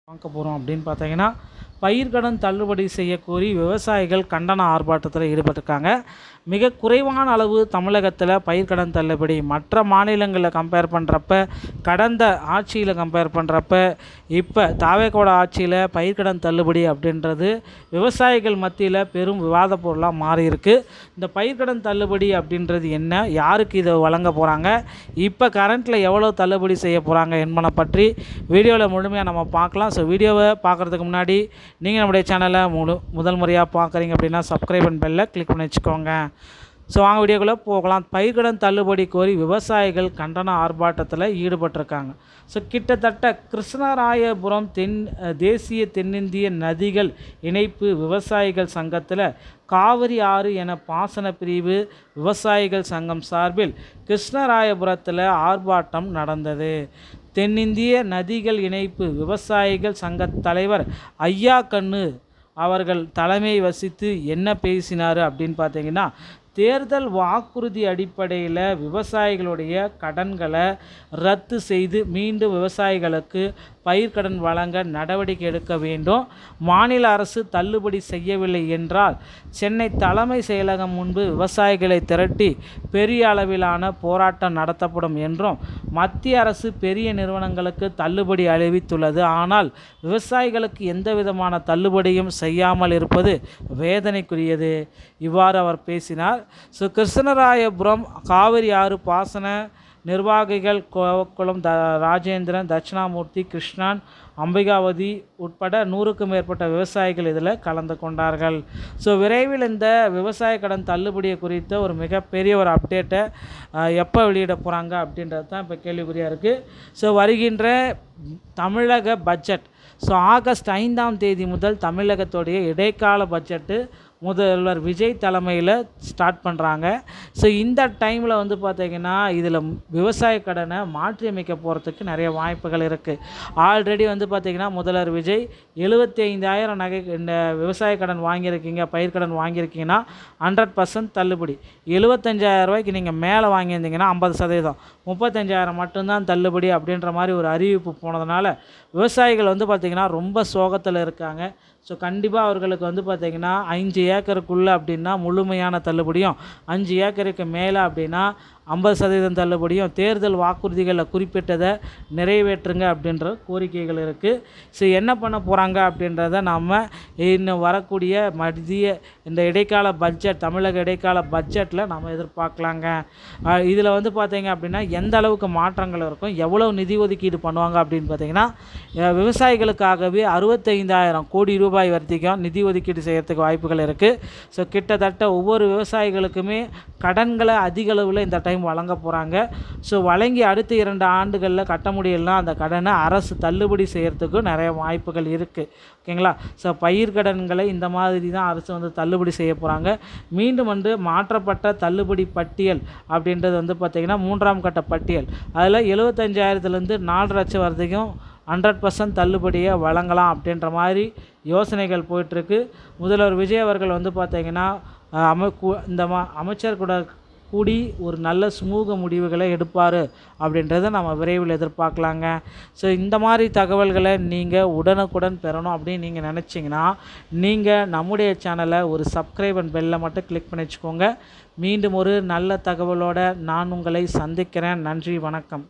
பார்க்க போகிறோம் அப்படின்னு பார்த்தீங்கன்னா, பயிர்க்கடன் தள்ளுபடி செய்யக்கோரி விவசாயிகள் கண்டன ஆர்ப்பாட்டத்தில் ஈடுபட்டிருக்காங்க. மிக குறைவான அளவு தமிழகத்தில் பயிர்க்கடன் தள்ளுபடி மற்ற மாநிலங்களில் கம்பேர் பண்ணுறப்ப, கடந்த ஆட்சியில் கம்பேர் பண்ணுறப்ப, இப்போ தாவேகோட ஆட்சியில் பயிர்க்கடன் தள்ளுபடி அப்படின்றது விவசாயிகள் மத்தியில் பெரும் விவாத பொருளாக மாறியிருக்கு. இந்த பயிர்க்கடன் தள்ளுபடி அப்படின்றது என்ன, யாருக்கு இதை வழங்க போகிறாங்க, இப்போ கரண்ட்டில் எவ்வளோ தள்ளுபடி செய்ய போகிறாங்க என்பதை பற்றி வீடியோவில் முழுமையாக நம்ம பார்க்கலாம். ஸோ வீடியோவை பார்க்குறதுக்கு முன்னாடி நீங்கள் நம்முடைய சேனலை முதல் முறையாக பார்க்குறீங்க அப்படின்னா சப்ஸ்கிரைப் அண்ட் பெல்லை கிளிக் பண்ணி வச்சுக்கோங்க. ஸோ வாங்க வீடியோக்குள்ளே போகலாம். பயிர்க்கடன் தள்ளுபடி கோரி விவசாயிகள் கண்டன ஆர்ப்பாட்டத்தில் ஈடுபட்டிருக்காங்க. ஸோ கிட்டத்தட்ட கிருஷ்ணராயபுரம் தேசிய தென்னிந்திய நதிகள் இணைப்பு விவசாயிகள் சங்கத்தில் காவிரி ஆறு என பாசன பிரிவு விவசாயிகள் சங்கம் சார்பில் கிருஷ்ணராயபுரத்தில் ஆர்ப்பாட்டம் நடந்தது. தென்னிந்திய நதிகள் இணைப்பு விவசாயிகள் சங்க தலைவர் ஐயா கண்ணு அவர்கள் தலைமை வசித்து என்ன பேசினார் அப்படின்னு பார்த்தீங்கன்னா, தேர்தல் வாக்குறுதி அடிப்படையில் விவசாயிகளுடைய கடன்களை ரத்து செய்து மீண்டும் விவசாயிகளுக்கு பயிர்க்கடன் வழங்க நடவடிக்கை எடுக்க வேண்டும். மாநில அரசு தள்ளுபடி செய்யவில்லை என்றால் சென்னை தலைமை செயலகம் முன்பு விவசாயிகளை திரட்டி பெரிய அளவிலான போராட்டம் நடத்தப்படும் என்றும், மத்திய அரசு பெரிய நிறுவனங்களுக்கு தள்ளுபடி அறிவித்துள்ளது, ஆனால் விவசாயிகளுக்கு எந்தவிதமான தள்ளுபடியும் செய்யாமல் இருப்பது வேதனைக்குரியது. இவ்வாறு அவர் பேசினார். ஸோ கிருஷ்ணராயபுரம் காவிரி ஆறு பாசன நிர்வாகிகள் கோவக்குளம் ராஜேந்திரன், தட்சிணாமூர்த்தி, கிருஷ்ணன், அம்பிகாவதி உட்பட 100க்கும் மேற்பட்ட விவசாயிகள் இதில் கலந்து கொண்டார்கள். ஸோ விரைவில் இந்த விவசாய கடன் தள்ளுபடியை குறித்த ஒரு மிகப்பெரிய ஒரு அப்டேட்டை எப்போ வெளியிட போகிறாங்க அப்படின்றது தான் இப்போ கேள்விக்குறியாக இருக்குது. ஸோ வருகின்ற தமிழக பட்ஜெட், ஸோ ஆகஸ்ட் 5ஆம் தேதி முதல் தமிழகத்துடைய இடைக்கால பட்ஜெட்டு முதல்வர் விஜய் தலைமையில் ஸ்டார்ட் பண்ணுறாங்க. ஸோ இந்த டைமில் வந்து பார்த்திங்கன்னா இதில் விவசாய கடனை மாற்றி அமைக்க போகிறதுக்கு நிறைய வாய்ப்புகள் இருக்குது. ஆல்ரெடி வந்து பார்த்திங்கன்னா முதல்வர் விஜய் 75,000 நகை இந்த விவசாய கடன் வாங்கியிருக்கீங்க, பயிர்க்கடன் வாங்கியிருக்கீங்கன்னா 100% தள்ளுபடி, 75,000 ரூபாய்க்கு நீங்கள் மேலே வாங்கியிருந்தீங்கன்னா 50%, 35,000 மட்டும்தான் தள்ளுபடி அப்படின்ற மாதிரி ஒரு அறிவிப்பு போனதுனால விவசாயிகள் வந்து பார்த்திங்கன்னா ரொம்ப சோகத்தில் இருக்காங்க. ஸோ கண்டிப்பாக அவர்களுக்கு வந்து பார்த்திங்கன்னா 5 ஏக்கருக்குள்ளே அப்படின்னா முழுமையான தள்ளுபடியும், 5 ஏக்கருக்கு மேலே அப்படின்னா 50% தள்ளுபடியும், தேர்தல் வாக்குறுதிகளில் குறிப்பிட்டதை நிறைவேற்றுங்க அப்படின்ற கோரிக்கைகள் இருக்குது. ஸோ என்ன பண்ண போகிறாங்க அப்படின்றத நம்ம இன்னும் வரக்கூடிய மத்திய இந்த இடைக்கால பட்ஜெட், தமிழக இடைக்கால பட்ஜெட்டில் நம்ம எதிர்பார்க்கலாங்க. இதில் வந்து பார்த்திங்க அப்படின்னா எந்த அளவுக்கு மாற்றங்கள் இருக்கும், எவ்வளோ நிதி ஒதுக்கீடு பண்ணுவாங்க அப்படின்னு பார்த்திங்கன்னா, விவசாயிகளுக்காகவே 65,000 கோடி ரூபாய் வரைக்கும் நிதி ஒதுக்கீடு செய்கிறதுக்கு வாய்ப்புகள் இருக்குது. ஸோ கிட்டத்தட்ட ஒவ்வொரு விவசாயிகளுக்குமே கடன்களை அதிக அளவில் இந்த டைம் வழங்க போகிறாங்க. ஸோ வழங்கி அடுத்த 2 ஆண்டுகளில் கட்ட முடியலனா அந்த கடனை அரசு தள்ளுபடி செய்கிறதுக்கும் நிறைய வாய்ப்புகள் இருக்குது. ஓகேங்களா? ஸோ பயிர்க்கடன்களை இந்த மாதிரி தான் அரசு வந்து தள்ளுபடி செய்ய போகிறாங்க. மீண்டும் வந்து மாற்றப்பட்ட தள்ளுபடி பட்டியல் அப்படின்றது வந்து பார்த்திங்கன்னா 3ஆம் கட்ட பட்டியல், அதில் 75,000லேருந்து 4 லட்சம் வரைக்கும் 100% தள்ளுபடியை வழங்கலாம் அப்படின்ற மாதிரி யோசனைகள் போயிட்டுருக்கு. முதல்வர் விஜய் அவர்கள் வந்து பார்த்திங்கன்னா அமைச்சர் கூட கூடி ஒரு நல்ல சுமூக முடிவுகளை எடுப்பார் அப்படின்றத நம்ம விரைவில் எதிர்பார்க்கலாங்க. ஸோ இந்த மாதிரி தகவல்களை நீங்கள் உடனுக்குடன் பெறணும் அப்படின்னு நீங்கள் நினச்சிங்கன்னா நீங்கள் நம்முடைய சேனலை ஒரு சப்ஸ்கிரைப் அண்ட் பெல்லை மட்டும் கிளிக் பண்ணி வச்சுக்கோங்க. மீண்டும் ஒரு நல்ல தகவலோடு நான் உங்களை சந்திக்கிறேன். நன்றி, வணக்கம்.